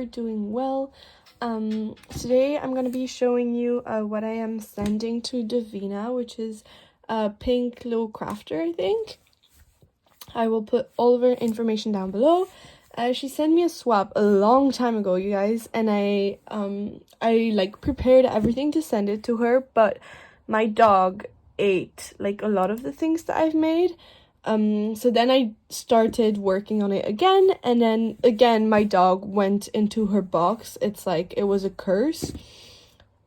you're doing well. Today I'm going to be showing you what I am sending to Davina, which is a pink little crafter, I think. I will put all of her information down below. She sent me a swap a long time ago, you guys, and I like prepared everything to send it to her, but my dog ate like a lot of the things that I've made. So then I started working on it again, and then again my dog went into her box. It's like it was a curse.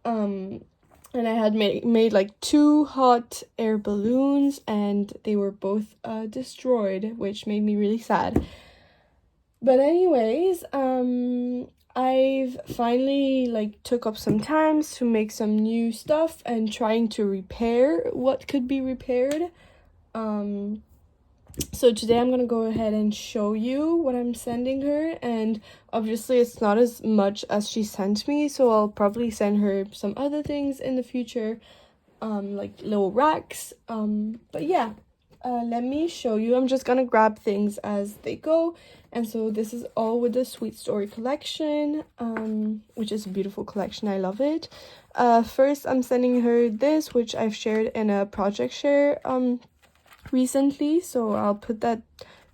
And I had made like 2 hot air balloons, and they were both destroyed, which made me really sad. But anyways, I've finally like took up some time to make some new stuff and trying to repair what could be repaired. So today I'm gonna go ahead and show you what I'm sending her, and obviously it's not as much as she sent me, so I'll probably send her some other things in the future, like little racks. But yeah, let me show you. I'm just gonna grab things as they go. And so this is all with the Sweet Story collection, which is a beautiful collection. I love it. First I'm sending her this, which I've shared in a project share recently, so I'll put that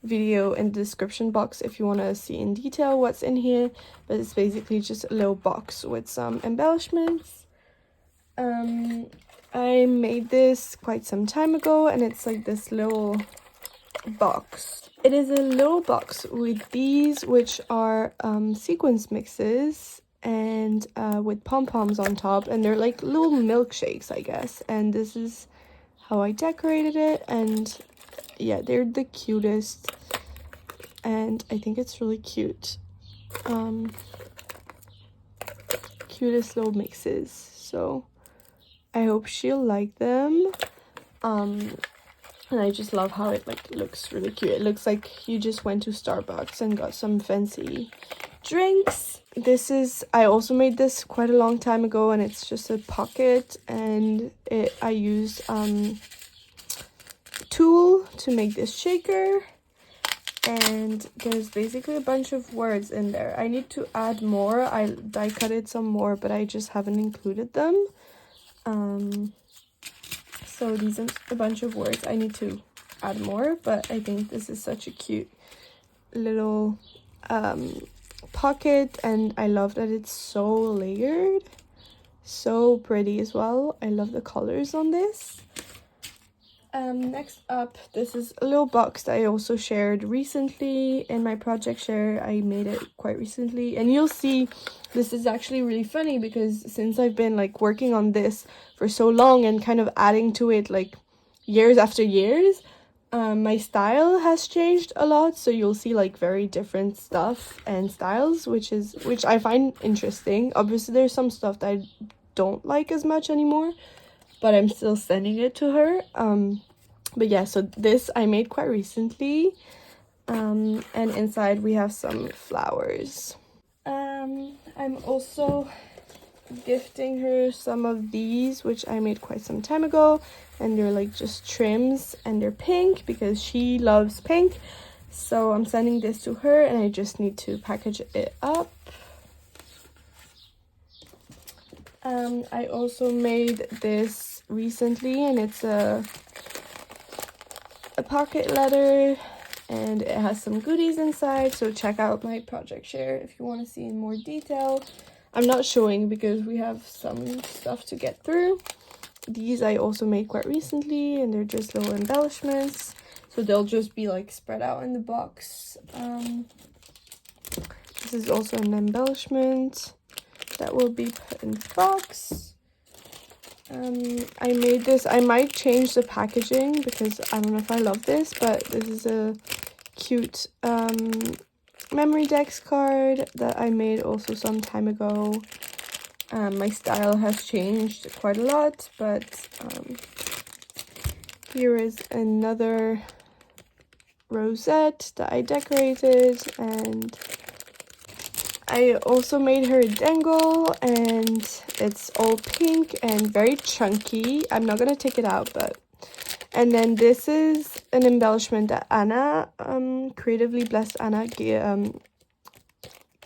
video in the description box if you want to see in detail what's in here. But it's basically just a little box with some embellishments. I made this quite some time ago, and it's like this little box. It is a little box with these, which are sequence mixes, and with pom-poms on top, and they're like little milkshakes, I guess. And this is how I decorated it, and yeah, they're the cutest, and I think it's really cute. Cutest little mixes, so I hope she'll like them. And I just love how it like looks really cute. It looks like you just went to Starbucks and got some fancy drinks. This is, I also made this quite a long time ago, and it's just a pocket, and I used tool to make this shaker, and there's basically a bunch of words in there. I need to add more. I die cut it some more, but I just haven't included them. So these are a bunch of words. I need to add more, but I think this is such a cute little pocket, and I love that it's so layered, so pretty as well. I love the colors on this. Next up, this is a little box that I also shared recently in my project share. I made it quite recently, and you'll see this is actually really funny because since I've been like working on this for so long and kind of adding to it like years after years, my style has changed a lot. So you'll see like very different stuff and styles, which I find interesting. Obviously there's some stuff that I don't like as much anymore, but I'm still sending it to her. But yeah, so this I made quite recently, and inside we have some flowers. I'm also gifting her some of these, which I made quite some time ago, and they're like just trims, and they're pink because she loves pink. So I'm sending this to her, and I just need to package it up. I also made this recently, and it's a pocket letter, and it has some goodies inside, so check out my project share if you want to see in more detail. I'm not showing because we have some stuff to get through. These I also made quite recently, and they're just little embellishments, so they'll just be like spread out in the box. This is also an embellishment that will be put in the box. I made this. I might change the packaging because I don't know if I love this, but this is a cute memory decks card that I made also some time ago. My style has changed quite a lot, but here is another rosette that I decorated, and I also made her a dangle, and it's all pink and very chunky. I'm not gonna take it out, but... And then this is an embellishment that Anna, Creatively Blessed Anna,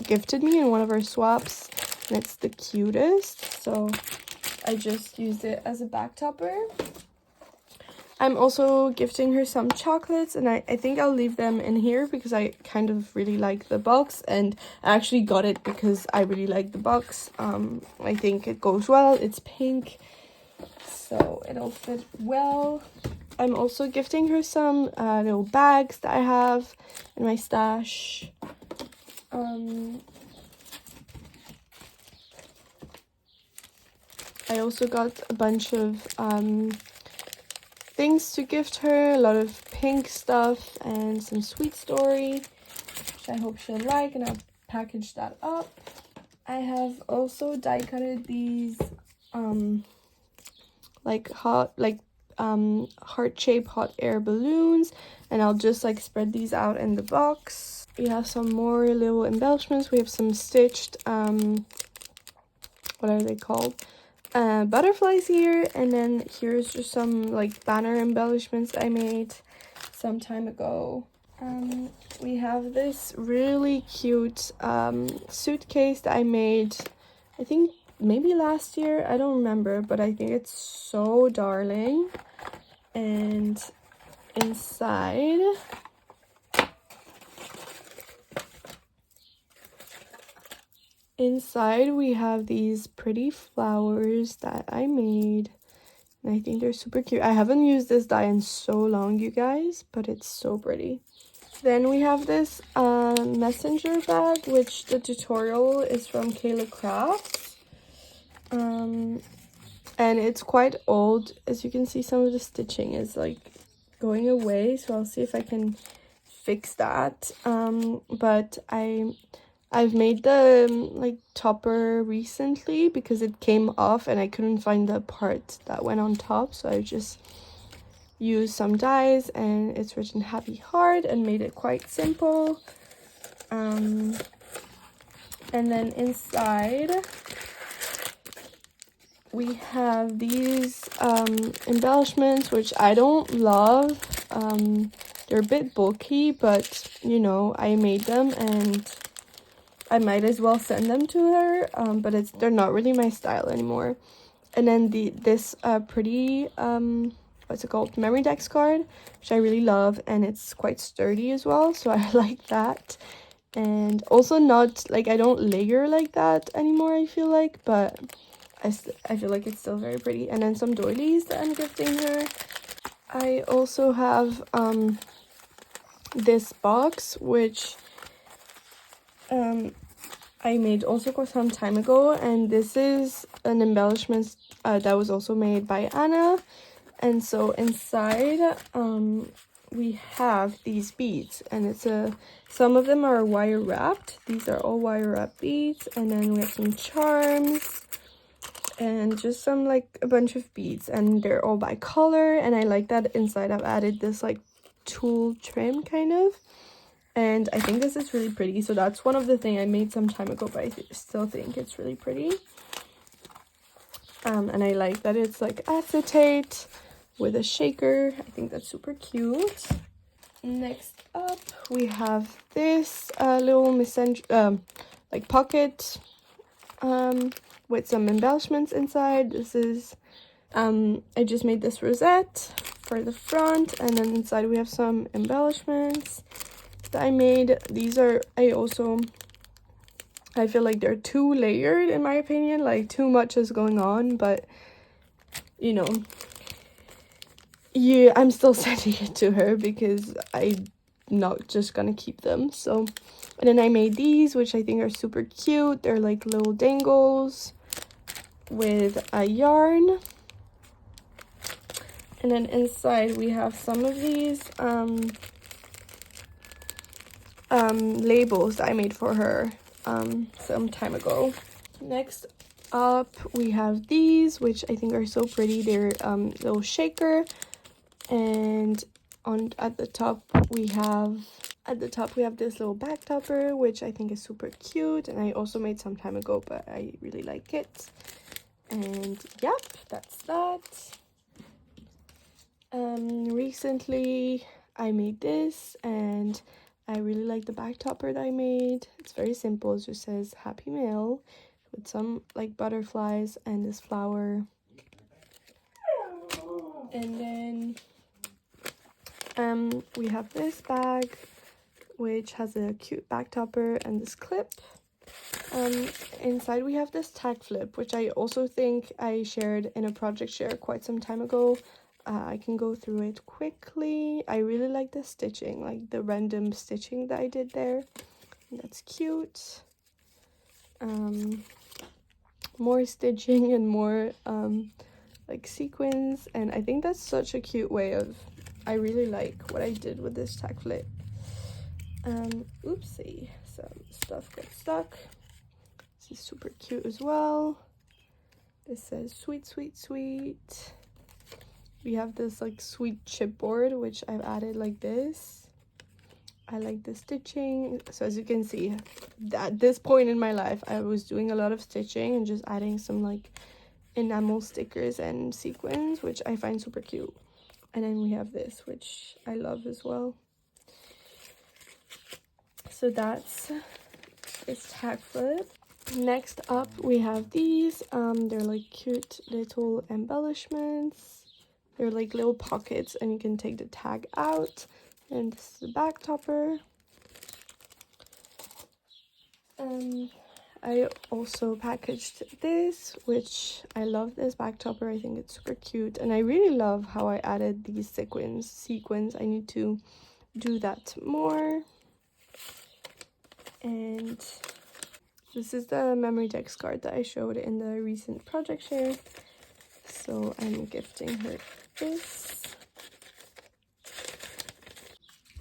gifted me in one of our swaps, and it's the cutest, so I just used it as a back topper. I'm also gifting her some chocolates, and I think I'll leave them in here because I kind of really like the box, and I actually got it because I really like the box. I think it goes well. It's pink, so it'll fit well. I'm also gifting her some little bags that I have in my stash. I also got a bunch of things to gift her, a lot of pink stuff and some Sweet Story, which I hope she'll like, and I'll package that up. I have also die cutted these heart-shaped hot air balloons, and I'll just like spread these out in the box. We have some more little embellishments. We have some stitched what are they called, butterflies here, and then here's just some like banner embellishments I made some time ago. We have this really cute suitcase that I made, I think maybe last year, I don't remember, but I think it's so darling. And inside we have these pretty flowers that I made, and I think they're super cute. I haven't used this die in so long, you guys, but it's so pretty. Then we have this messenger bag, which the tutorial is from Kayla Crafts. And it's quite old. As you can see, some of the stitching is like going away, so I'll see if I can fix that. But I've made the like topper recently because it came off and I couldn't find the part that went on top, so I just used some dies, and it's written happy heart and made it quite simple. And then inside we have these embellishments, which I don't love. They're a bit bulky, but you know, I made them and I might as well send them to her, but they're not really my style anymore. And then this pretty what's it called, memory dex card, which I really love, and it's quite sturdy as well, so I like that. And also not like, I don't layer like that anymore, I feel like, but I feel like it's still very pretty. And then some doilies that I'm gifting her. I also have this box, which I made also some time ago, and this is an embellishment that was also made by Anna. And so inside we have these beads, and it's some of them are wire wrapped. These are all wire wrapped beads, and then we have some charms and just some like a bunch of beads, and they're all by color. And I like that inside I've added this like tulle trim kind of, and I think this is really pretty. So that's one of the things I made some time ago, but I still think it's really pretty. And I like that it's like acetate with a shaker. I think that's super cute. Next up we have this little like pocket with some embellishments inside. This is I just made this rosette for the front, and then inside we have some embellishments that I made. These are, I feel like they're too layered in my opinion, like too much is going on, but you know, yeah, I'm still sending it to her because I'm not just gonna keep them. So, and then I made these, which I think are super cute. They're like little dangles with a yarn. And then inside we have some of these labels that I made for her some time ago. Next up we have these, which I think are so pretty. They're little shaker, and at the top we have this little back topper, which I think is super cute, and I also made some time ago, but I really like it. And yep, that's that. Recently I made this, and I really like the back topper that I made. It's very simple. It just says Happy Mail with some like butterflies and this flower. And then we have this bag which has a cute back topper and this clip. Inside we have this tag flip, which I also think I shared in a project share quite some time ago. I can go through it quickly. I really like the stitching, like the random stitching that I did there. That's cute. More stitching and more like sequins, and I think that's such a cute way of, I really like what I did with this tag flip. Oopsie, some stuff got stuck. This is super cute as well. This says sweet, sweet, sweet. We have this like sweet chipboard, which I've added like this. I like the stitching. So as you can see, at this point in my life, I was doing a lot of stitching and just adding some like enamel stickers and sequins, which I find super cute. And then we have this, which I love as well. So that's this tag flip. Next up we have these. They're like cute little embellishments. They're like little pockets and you can take the tag out. And this is the back topper. I also packaged this, which I love this back topper. I think it's super cute, and I really love how I added these sequins. I need to do that more. And this is the memory text card that I showed in the recent project share, so I'm gifting her this.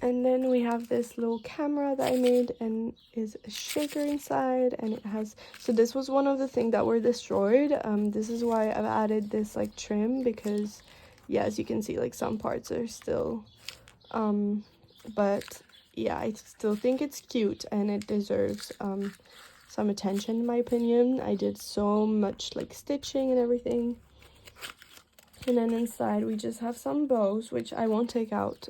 And then we have this little camera that I made, and is a shaker inside, and it has, so this was one of the things that were destroyed. This is why I've added this like trim, because yeah, as you can see, like some parts are still but yeah, I still think it's cute and it deserves some attention in my opinion. I did so much like stitching and everything. And then inside we just have some bows, which I won't take out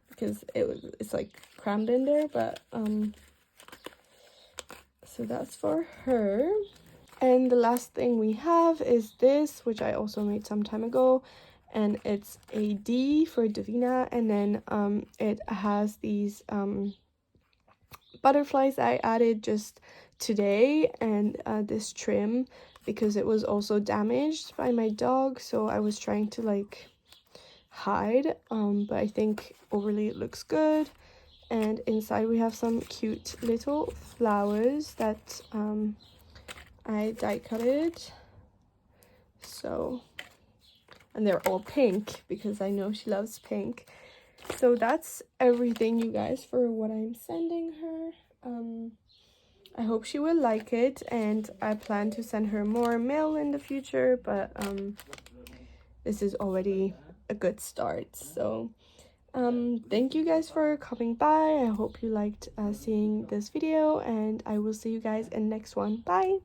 because it's like crammed in there, but so that's for her. And the last thing we have is this, which I also made some time ago, and it's a D for Davina, and then it has these butterflies I added just today, and this trim because it was also damaged by my dog, so I was trying to like hide, but I think overly it looks good. And inside we have some cute little flowers that I die cutted, so, and they're all pink because I know she loves pink. So that's everything, you guys, for what I'm sending her. I hope she will like it, and I plan to send her more mail in the future, but this is already a good start. So thank you guys for coming by. I hope you liked seeing this video, and I will see you guys in the next one. Bye.